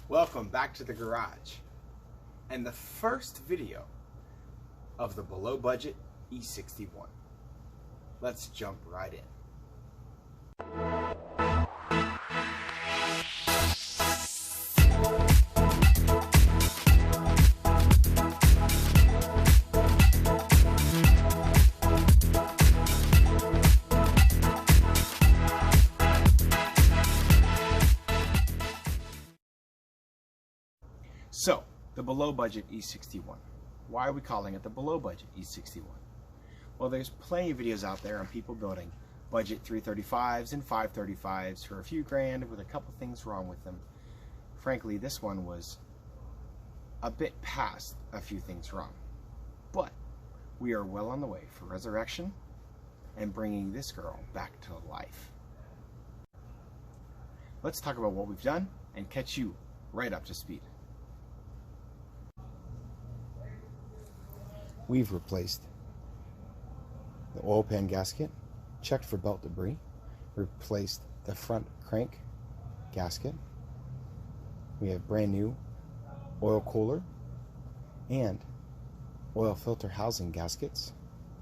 Welcome back to the garage and the first video of the below budget E61. Let's jump right in. So, the below budget E61. Why are we calling it the below budget E61? Well, there's plenty of videos out there on people building budget 335s and 535s for a few grand with a couple things wrong with them. Frankly, this one was a bit past a few things wrong. But we are well on the way for resurrection and bringing this girl back to life. Let's talk about what we've done and catch you right up to speed. We've replaced the oil pan gasket, checked for belt debris, replaced the front crank gasket. We have brand new oil cooler and oil filter housing gaskets,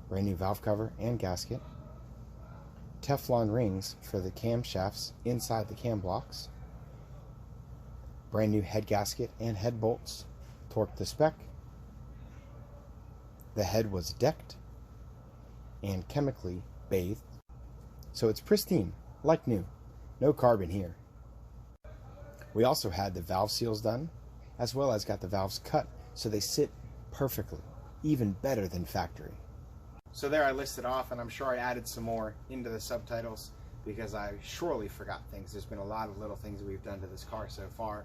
brand new valve cover and gasket, Teflon rings for the camshafts inside the cam blocks, brand new head gasket and head bolts, torqued to spec. The head was decked and chemically bathed, so it's pristine, like new. No carbon here. We also had the valve seals done, as well as got the valves cut so they sit perfectly, even better than factory. So there I listed off, and I'm sure I added some more into the subtitles because I surely forgot things. There's been a lot of little things we've done to this car so far.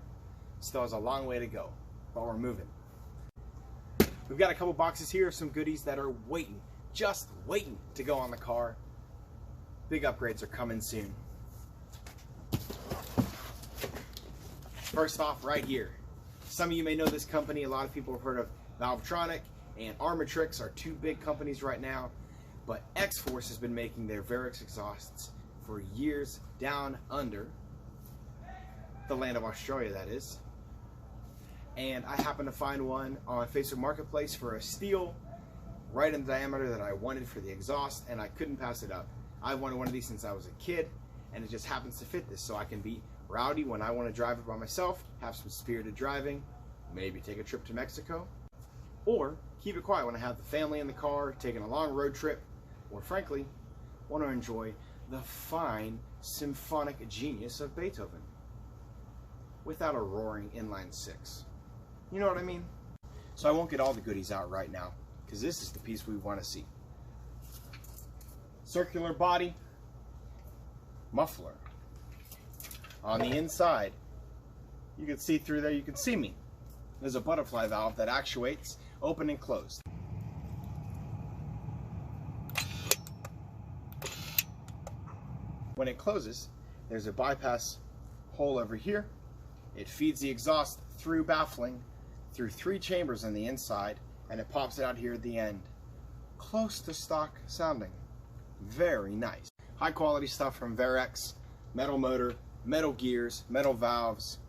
Still has a long way to go, but we're moving. We've got a couple boxes here of some goodies that are waiting, just waiting to go on the car. Big upgrades are coming soon. First off, right here. Some of you may know this company. A lot of people have heard of Valvetronic and Armatrix are two big companies right now. But X-Force has been making their Varix exhausts for years down under the land of Australia, that is. And I happened to find one on Facebook Marketplace for a steel right in the diameter that I wanted for the exhaust, and I couldn't pass it up. I've wanted one of these since I was a kid, and it just happens to fit this, so I can be rowdy when I want to drive it by myself, have some spirited driving, maybe take a trip to Mexico, or keep it quiet when I have the family in the car, taking a long road trip, or frankly, want to enjoy the fine symphonic genius of Beethoven without a roaring inline six. You know what I mean? So I won't get all the goodies out right now, because this is the piece we want to see. Circular body, muffler. On the inside, you can see through there, you can see me. There's a butterfly valve that actuates, open and closed. When it closes, there's a bypass hole over here. It feeds the exhaust through baffling, through 3 chambers on the inside, and it pops it out here at the end. Close to stock sounding. Very nice. High quality stuff from Varix, metal motor, metal gears, metal valves,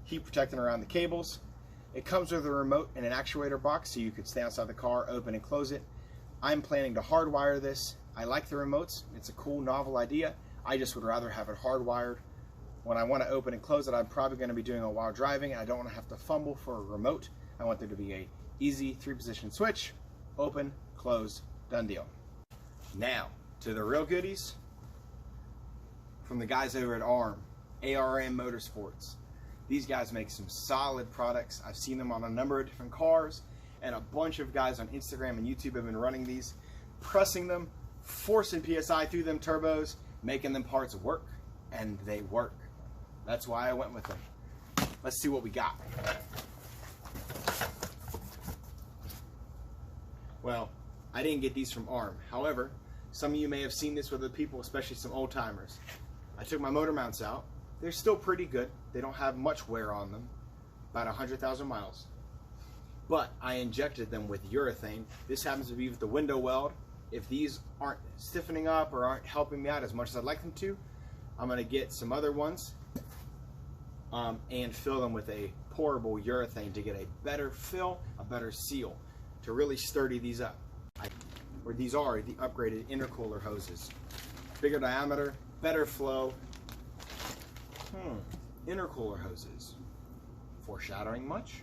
heat protectant around the cables. It comes with a remote and an actuator box so you could stay outside the car, open and close it. I'm planning to hardwire this. I like the remotes. It's a cool, novel idea. I just would rather have it hardwired. When I want to open and close it, I'm probably going to be doing it while driving, and I don't want to have to fumble for a remote. I want there to be a easy 3-position switch, open, close, done deal. Now, to the real goodies from the guys over at ARM Motorsports. These guys make some solid products. I've seen them on a number of different cars, and a bunch of guys on Instagram and YouTube have been running these, pressing them, forcing PSI through them turbos, making them parts work, and they work. That's why I went with them. Let's see what we got. Well, I didn't get these from ARM. However, some of you may have seen this with other people, especially some old timers. I took my motor mounts out. They're still pretty good. They don't have much wear on them, about 100,000 miles. But I injected them with urethane. This happens to be with the window weld. If these aren't stiffening up or aren't helping me out as much as I'd like them to, I'm going to get some other ones and fill them with a pourable urethane to get a better fill, a better seal, to really sturdy these up. These are the upgraded intercooler hoses. Bigger diameter, better flow. Intercooler hoses. Foreshadowing much?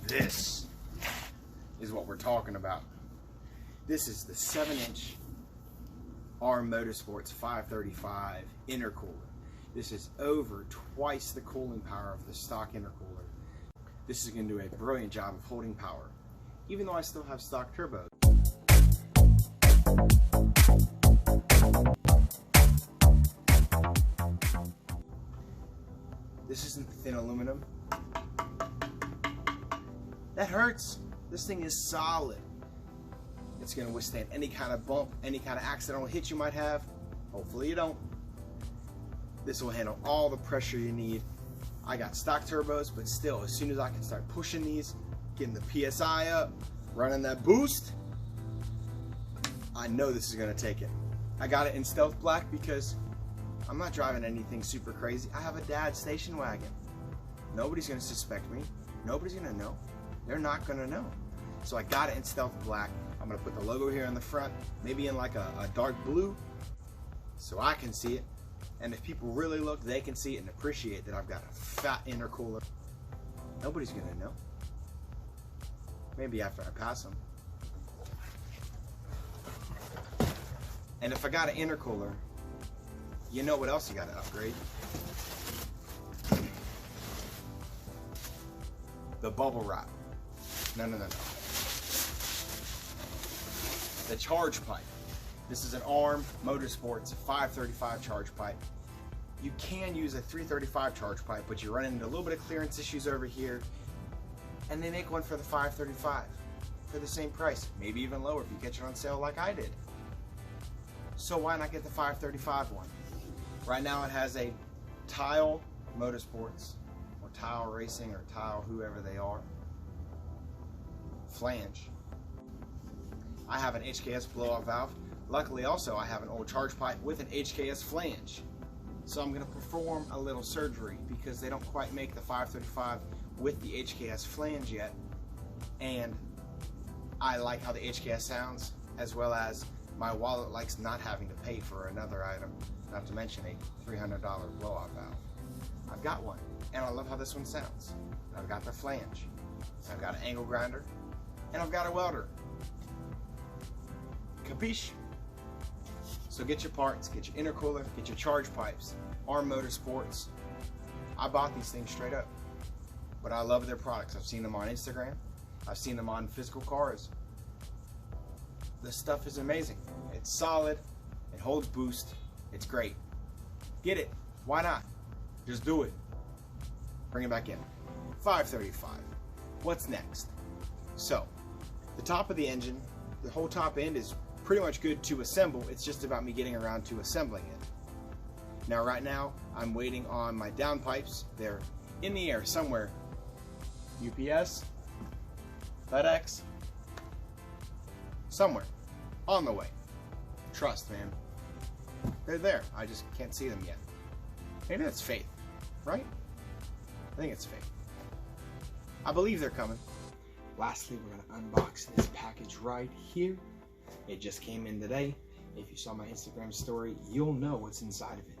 This is what we're talking about. This is the 7-inch ARM Motorsports 535 intercooler. This is over twice the cooling power of the stock intercooler. This is going to do a brilliant job of holding power, even though I still have stock turbos. This isn't thin aluminum. That hurts. This thing is solid. It's going to withstand any kind of bump, any kind of accidental hit you might have. Hopefully you don't. This will handle all the pressure you need. I got stock turbos, but still, as soon as I can start pushing these, getting the PSI up, running that boost, I know this is going to take it. I got it in stealth black because I'm not driving anything super crazy. I have a dad station wagon. Nobody's going to suspect me. Nobody's going to know. They're not going to know. So I got it in stealth black. I'm going to put the logo here in the front, maybe in like a dark blue, so I can see it. And if people really look, they can see it and appreciate that I've got a fat intercooler. Nobody's going to know. Maybe after I pass them. And if I got an intercooler, you know what else you got to upgrade? The bubble wrap. No. The charge pipe. This is an ARM Motorsports 535 charge pipe. You can use a 335 charge pipe, but you run into a little bit of clearance issues over here, and they make one for the 535 for the same price, maybe even lower if you catch it on sale like I did. So why not get the 535 one? Right now it has a Tile Motorsports, or Tile Racing, or Tile whoever they are, flange. I have an HKS blow-off valve. Luckily also I have an old charge pipe with an HKS flange. So I'm going to perform a little surgery because they don't quite make the 535 with the HKS flange yet. And I like how the HKS sounds, as well as my wallet likes not having to pay for another item, not to mention a $300 blow-off valve. I've got one, and I love how this one sounds. I've got the flange, I've got an angle grinder, and I've got a welder. Capiche? So get your parts, get your intercooler, get your charge pipes. ARM Motorsports. I bought these things straight up, but I love their products. I've seen them on Instagram. I've seen them on physical cars. This stuff is amazing. It's solid. It holds boost. It's great. Get it. Why not? Just do it. Bring it back in. 535. What's next? So, the top of the engine, the whole top end is pretty much good to assemble. It's just about me getting around to assembling it. Now right now I'm waiting on my downpipes. They're in the air somewhere. UPS, FedEx, somewhere on the way. Trust, man. They're there. I just can't see them yet. Maybe that's faith, right? I think it's faith. I believe they're coming. Lastly, we're going to unbox this package right here. It just came in today. If you saw my Instagram story, you'll know what's inside of it.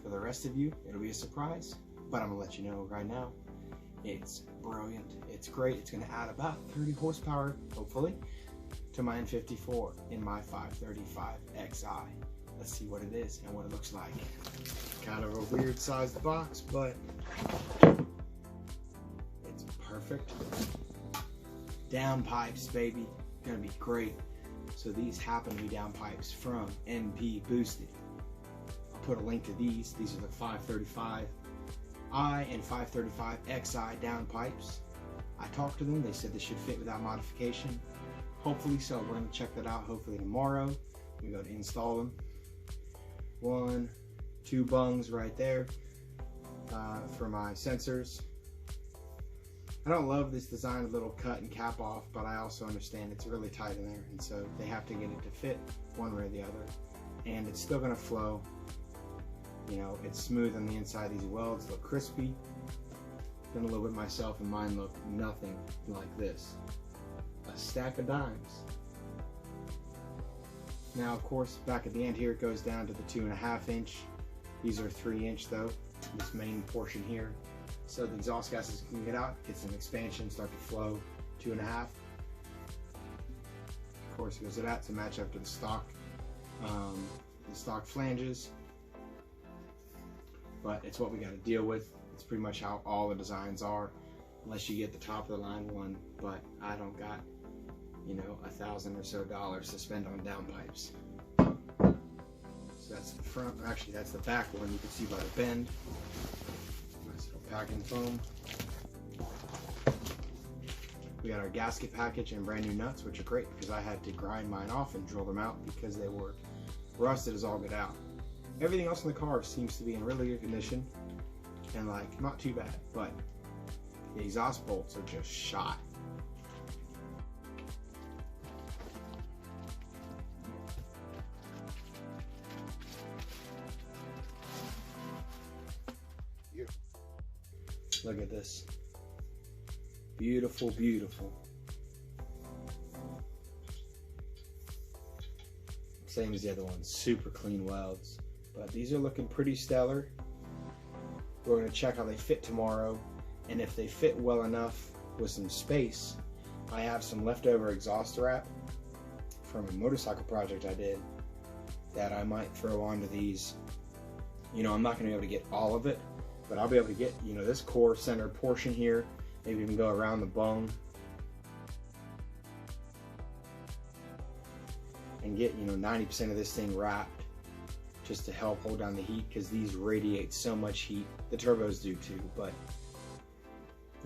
For the rest of you, it'll be a surprise, but I'm gonna let you know right now. It's brilliant, it's great. It's gonna add about 30 horsepower, hopefully, to my N54 in my 535Xi. Let's see what it is and what it looks like. Kind of a weird sized box, but it's perfect. Downpipes, baby, gonna be great. So these happen to be downpipes from NP Boosted. I'll put a link to these. These are the 535i and 535Xi downpipes. I talked to them. They said they should fit without modification. Hopefully so. We're going to check that out hopefully tomorrow. We go to install them. 1, 2 bungs right there for my sensors. I don't love this design, a little cut and cap off, but I also understand it's really tight in there, and so they have to get it to fit one way or the other. and it's still gonna flow. You know, it's smooth on the inside. These welds look crispy. Done a little bit myself, and mine look nothing like this. A stack of dimes. Now, of course, back at the end here, it goes down to the 2.5 inch. These are 3 inch though, this main portion here. So the exhaust gases can get out, get some expansion, start to flow. 2.5. Of course, it goes to that to match up to the stock flanges. But it's what we got to deal with. It's pretty much how all the designs are, unless you get the top of the line one. But I don't got, you know, $1,000 or so to spend on downpipes. So that's the front. Actually, that's the back one. You can see by the bend. Nice little packing foam. We got our gasket package and brand new nuts, which are great because I had to grind mine off and drill them out because they were rusted as all get out. Everything else in the car seems to be in really good condition and like not too bad, but the exhaust bolts are just shot. Beautiful. Look at this. Beautiful, beautiful. Same as the other ones, super clean welds. But these are looking pretty stellar. We're gonna check how they fit tomorrow. And if they fit well enough with some space, I have some leftover exhaust wrap from a motorcycle project I did that I might throw onto these. You know, I'm not gonna be able to get all of it, but I'll be able to get, you know, this core center portion here, maybe even go around the bone and get, you know, 90% of this thing wrapped just to help hold down the heat, because these radiate so much heat. The turbos do too, but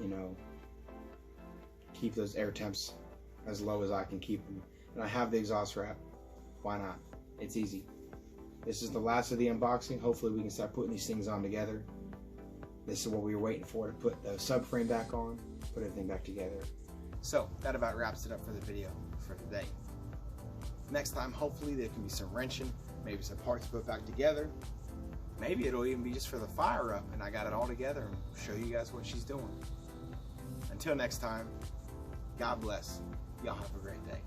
you know, keep those air temps as low as I can keep them. And I have the exhaust wrap. Why not? It's easy. This is the last of the unboxing. Hopefully we can start putting these things on together. This is what we were waiting for, to put the subframe back on, put everything back together. So that about wraps it up for the video for today. Next time, hopefully there can be some wrenching, maybe some parts put back together. Maybe it'll even be just for the fire up and I got it all together and show you guys what she's doing. Until next time, God bless. Y'all have a great day.